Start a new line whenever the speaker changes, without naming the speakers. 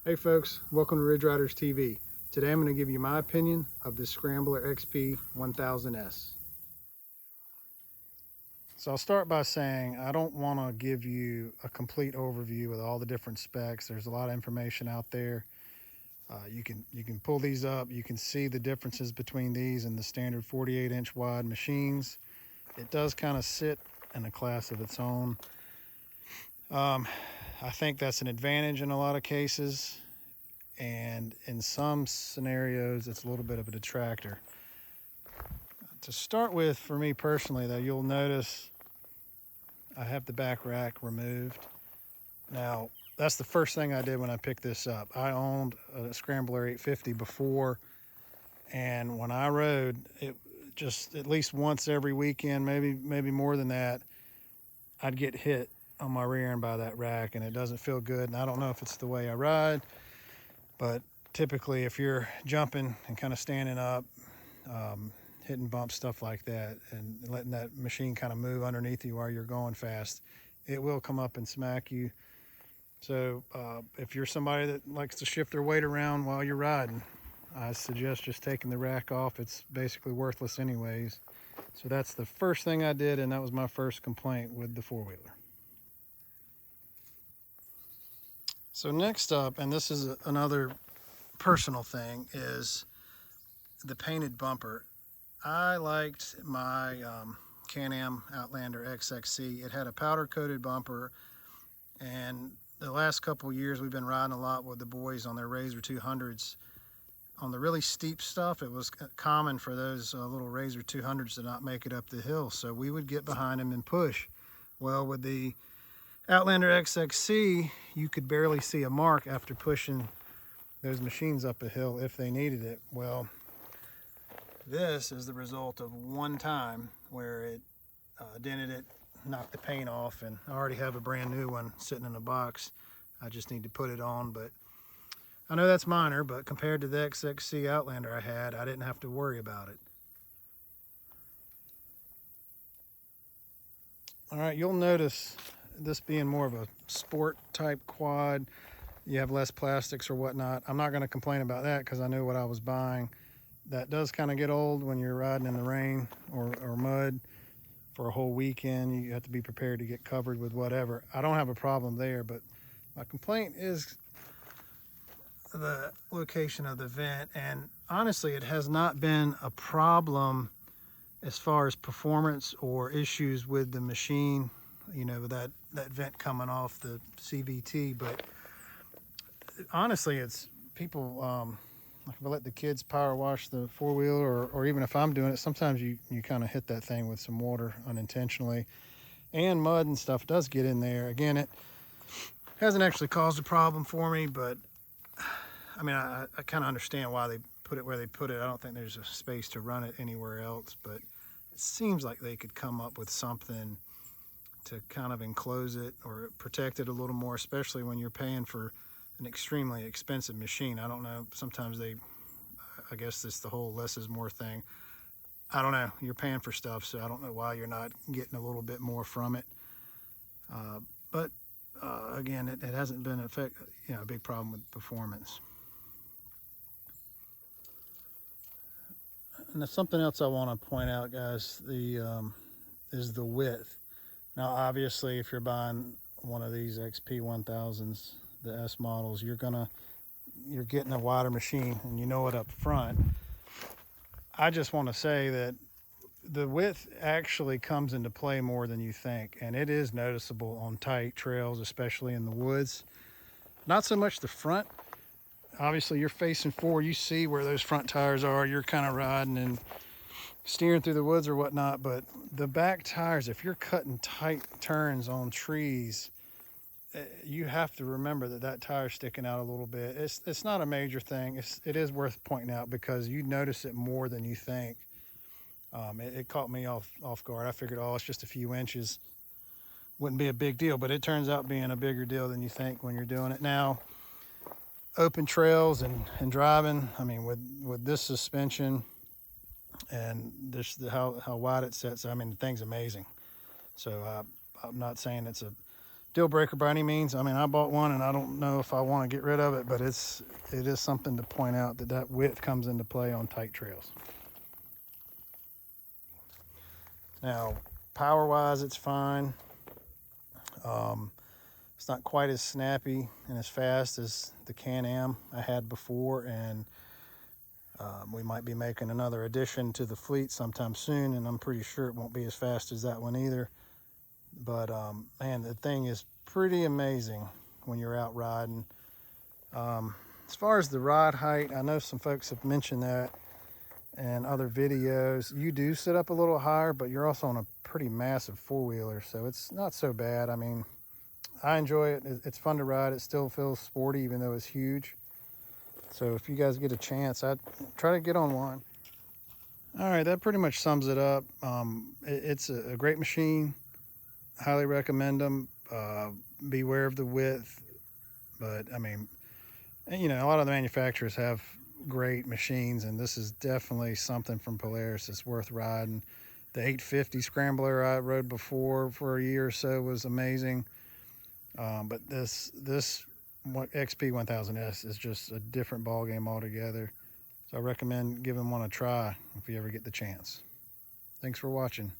Hey folks, welcome to Ridge Riders TV. Today I'm going to give you my opinion of the Scrambler XP 1000S. So I'll start by saying I don't want to give you a complete overview with all the different specs. There's a lot of information out there. You can pull these up. You can see the differences between these and the standard 48-inch wide machines. It does kind of sit in a class of its own. I think that's an advantage in a lot of cases, and in some scenarios it's a little bit of a detractor. To start with, for me personally though, you'll notice I have the back rack removed. Now that's the first thing I did when I picked this up. I owned a Scrambler 850 before, and when I rode it, just at least once every weekend, maybe more than that, I'd get hit on my rear end by that rack, and it doesn't feel good. And I don't know if it's the way I ride, but typically if you're jumping and kind of standing up, hitting bumps, stuff like that, and letting that machine kind of move underneath you while you're going fast, it will come up and smack you. So if you're somebody that likes to shift their weight around while you're riding, I suggest just taking the rack off. It's basically worthless anyways. So that's the first thing I did, and that was my first complaint with the four-wheeler. So next up, and this is another personal thing, is the painted bumper. I liked my Can-Am Outlander XXC. It had a powder-coated bumper, and the last couple years we've been riding a lot with the boys on their Razor 200s. On the really steep stuff, it was common for those little Razor 200s to not make it up the hill, so we would get behind them and push. Well, with the Outlander XXC, you could barely see a mark after pushing those machines up a hill if they needed it. Well, this is the result of one time where it dented it, knocked the paint off, and I already have a brand new one sitting in a box. I just need to put it on, but I know that's minor, but compared to the XXC Outlander I had, I didn't have to worry about it. All right, you'll notice this being more of a sport type quad. You have less plastics or whatnot. I'm not going to complain about that because I knew what I was buying. That does kind of get old when you're riding in the rain or mud for a whole weekend. You have to be prepared to get covered with whatever. I don't have a problem there, but my complaint is the location of the vent, and honestly it has not been a problem as far as performance or issues with the machine, you know, with that vent coming off the CVT. But honestly, it's people, like if I let the kids power wash the four-wheeler, or even if I'm doing it, sometimes you kind of hit that thing with some water unintentionally, and mud and stuff does get in there. Again, it hasn't actually caused a problem for me, but I mean, I kind of understand why they put it where they put it. I don't think there's a space to run it anywhere else, but it seems like they could come up with something to kind of enclose it or protect it a little more, especially when you're paying for an extremely expensive machine. I don't know, sometimes I guess this the whole less is more thing. I don't know, you're paying for stuff, so I don't know why you're not getting a little bit more from it. But again, it hasn't been a big problem with performance. And there's something else I want to point out, guys, is the width. Now, obviously, if you're buying one of these XP 1000s, the S models, you're getting a wider machine, and you know it up front. I just want to say that the width actually comes into play more than you think, and it is noticeable on tight trails, especially in the woods. Not so much the front. Obviously, you're facing forward, you see where those front tires are, you're kind of riding and steering through the woods or whatnot, but the back tires, if you're cutting tight turns on trees, you have to remember that tire's sticking out a little bit. It's not a major thing. It is worth pointing out because you notice it more than you think. It caught me off guard. I figured, oh, it's just a few inches, wouldn't be a big deal, but it turns out being a bigger deal than you think when you're doing it. Now, open trails and driving, I mean, with this suspension and how wide it sets, I mean, the thing's amazing. So I'm not saying it's a deal breaker by any means. I mean, I bought one and I don't know if I want to get rid of it, but it is something to point out that width comes into play on tight trails. Now, power wise, it's fine. It's not quite as snappy and as fast as the Can-Am I had before, and we might be making another addition to the fleet sometime soon, and I'm pretty sure it won't be as fast as that one either. But man, the thing is pretty amazing when you're out riding. As far as the ride height, I know some folks have mentioned that in other videos. You do sit up a little higher, but you're also on a pretty massive four-wheeler, so it's not so bad. I mean, I enjoy it. It's fun to ride. It still feels sporty, even though it's huge. So if you guys get a chance, I'd try to get on one. All right, that pretty much sums it up. It's a great machine. Highly recommend them. Beware of the width. But, I mean, you know, a lot of the manufacturers have great machines, and this is definitely something from Polaris that's worth riding. The 850 Scrambler I rode before for a year or so was amazing. But this XP 1000S is just a different ball game altogether. So I recommend giving one a try if you ever get the chance. Thanks for watching.